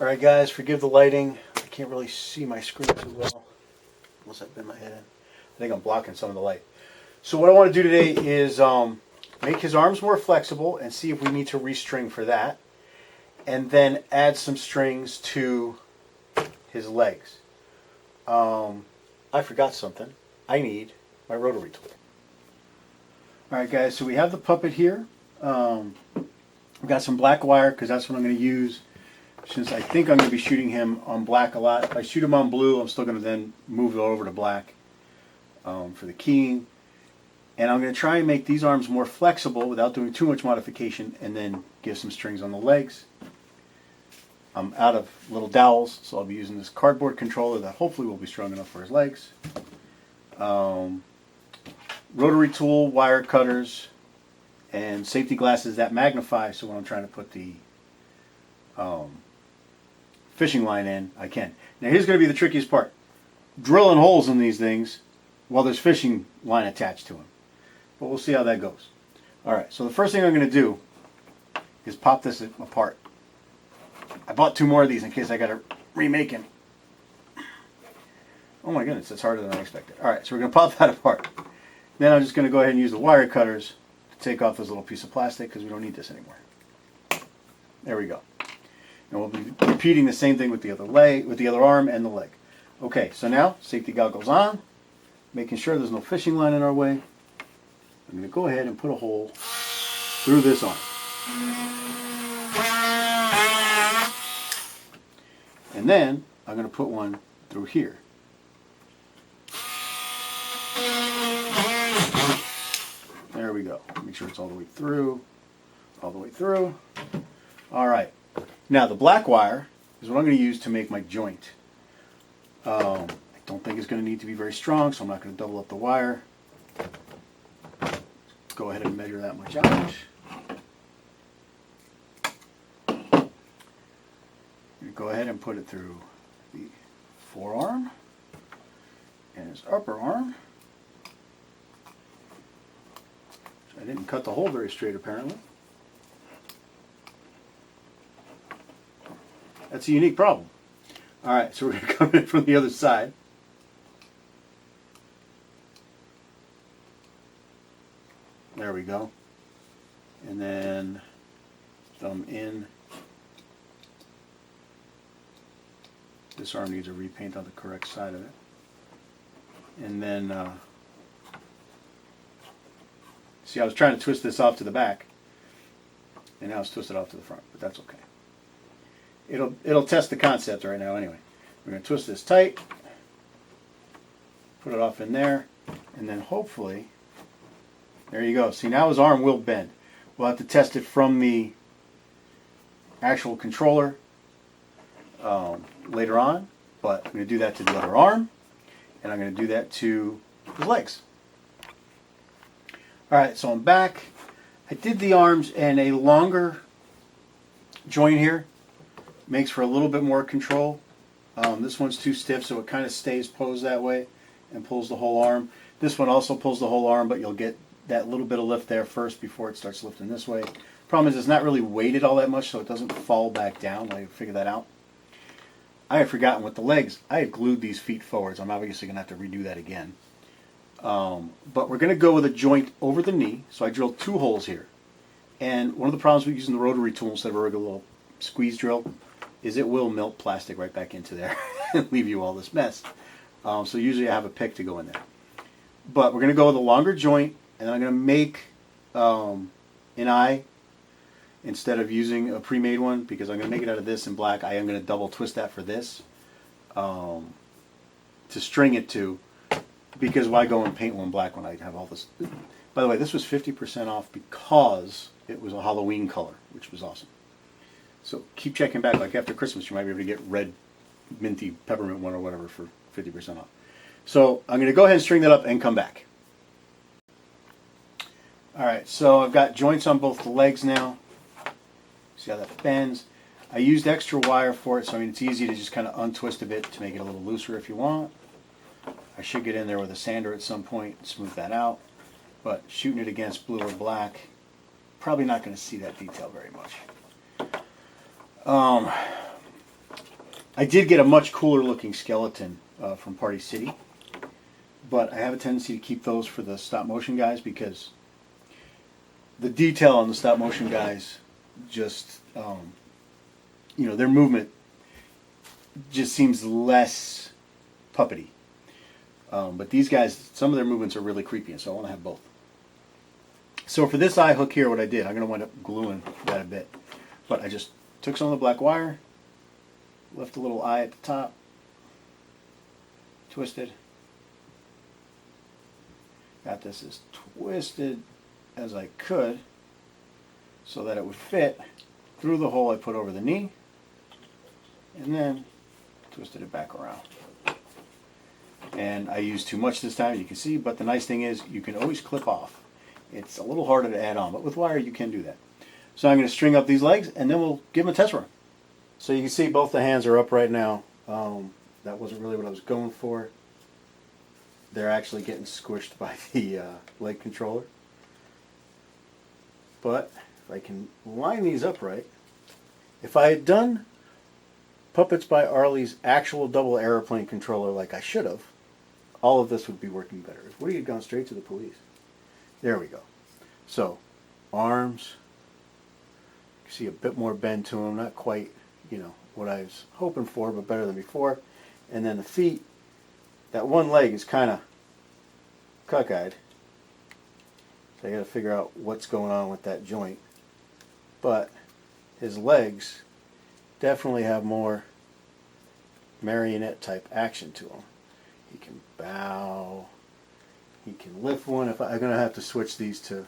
Alright guys, forgive the lighting. I can't really see my screen too well. Unless I bend my head in. I think I'm blocking some of the light. So what I want to do today is make his arms more flexible and see if we need to restring for that. And then add some strings to his legs. I forgot something. I need my rotary tool. Alright guys, so we have the puppet here. We've got some black wire because that's what I'm going to use since I think I'm going to be shooting him on black a lot. If I shoot him on blue, I'm still going to then move it over to black for the keying. And I'm going to try and make these arms more flexible without doing too much modification and then give some strings on the legs. I'm out of little dowels, so I'll be using this cardboard controller that hopefully will be strong enough for his legs. Rotary tool, wire cutters, and safety glasses that magnify, so when I'm trying to put the fishing line in, I can. Now here's going to be the trickiest part. Drilling holes in these things while there's fishing line attached to them. But we'll see how that goes. Alright, so the first thing I'm going to do is pop this apart. I bought 2 more of these in case I got to remake him. Oh my goodness, that's harder than I expected. Alright, so we're going to pop that apart. Then I'm just going to go ahead and use the wire cutters to take off this little piece of plastic because we don't need this anymore. There we go. And we'll be repeating the same thing with the other leg, with the other arm and the leg. Okay, so now safety goggles on, making sure there's no fishing line in our way. I'm going to go ahead and put a hole through this arm. And then I'm going to put one through here. There we go. Make sure it's all the way through. All the way through. Alright. Now the black wire is what I'm going to use to make my joint. I don't think it's going to need to be very strong, so I'm not going to double up the wire. Go ahead and measure that much out. Go ahead and put it through the forearm and his upper arm. I didn't cut the hole very straight apparently. That's a unique problem. Alright, so we're going to come in from the other side. There we go. And then thumb in. This arm needs a repaint on the correct side of it. And then, see, I was trying to twist this off to the back, and now it's twisted off to the front, but that's okay. It'll test the concept right now anyway. We're going to twist this tight, put it off in there, and then hopefully, there you go. See, now his arm will bend. We'll have to test it from the actual controller later on, but I'm going to do that to the other arm, and I'm going to do that to his legs. Alright, so I'm back. I did the arms in a longer joint here. Makes for a little bit more control. This one's too stiff, so it kind of stays posed that way and pulls the whole arm. This one also pulls the whole arm, but you'll get that little bit of lift there first before it starts lifting this way. Problem is it's not really weighted all that much, so it doesn't fall back down. I figure that out. I had forgotten with the legs, I had glued these feet forwards. I'm obviously going to have to redo that again. But we're going to go with a joint over the knee. So I drilled 2 holes here. And one of the problems with using the rotary tool instead of a regular little squeeze drill is it will melt plastic right back into there and leave you all this mess. So usually I have a pick to go in there. But we're going to go with a longer joint, and then I'm going to make an eye instead of using a pre-made one, because I'm going to make it out of this in black. I am going to double twist that for this to string it to, because why go and paint one black when I have all this. By the way, this was 50% off because it was a Halloween color, which was awesome. So keep checking back. Like after Christmas, you might be able to get red minty peppermint one or whatever for 50% off. So I'm going to go ahead and string that up and come back. Alright, so I've got joints on both the legs now. See how that bends? I used extra wire for it, so I mean it's easy to just kind of untwist a bit to make it a little looser if you want. I should get in there with a sander at some point and smooth that out. But shooting it against blue or black, probably not going to see that detail very much. I did get a much cooler looking skeleton from Party City, but I have a tendency to keep those for the stop motion guys because the detail on the stop motion guys just, you know, their movement just seems less puppety. But these guys, some of their movements are really creepy, and so I want to have both. So for this eye hook here, what I did, I'm going to wind up gluing that a bit. But I just took some of the black wire, left a little eye at the top, twisted. Got this as twisted as I could so that it would fit through the hole I put over the knee, and then twisted it back around. And I used too much this time, you can see, but the nice thing is you can always clip off. It's a little harder to add on, but with wire you can do that. So I'm going to string up these legs and then we'll give them a test run. So you can see both the hands are up right now. That wasn't really what I was going for. They're actually getting squished by the leg controller. But if I can line these up right, if I had done Puppets by Arlie's actual double airplane controller like I should have, all of this would be working better. If Woody had gone straight to the police. There we go. So, arms, you can see a bit more bend to them, not quite, you know, what I was hoping for, but better than before. And then the feet, that one leg is kind of cockeyed. So I got to figure out what's going on with that joint. But his legs definitely have more marionette type action to them. He can bow. He can lift one. If I'm going to have to switch these to,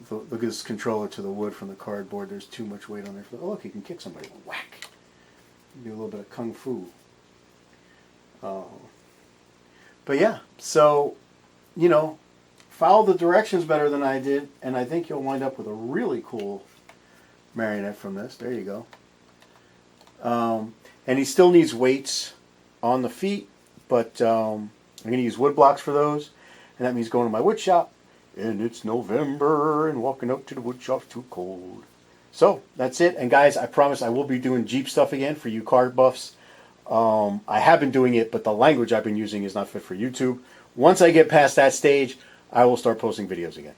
look at this controller, to the wood from the cardboard. There's too much weight on there. Oh, look, he can kick somebody. Whack. Do a little bit of kung fu. But yeah, so, you know, follow the directions better than I did, and I think you'll wind up with a really cool marionette from this. There you go. And he still needs weights on the feet, but I'm going to use wood blocks for those, and that means going to my wood shop, and it's November, and walking up to the wood shop's too cold. So, that's it, and guys, I promise I will be doing Jeep stuff again for you card buffs. I have been doing it, but the language I've been using is not fit for YouTube. Once I get past that stage, I will start posting videos again.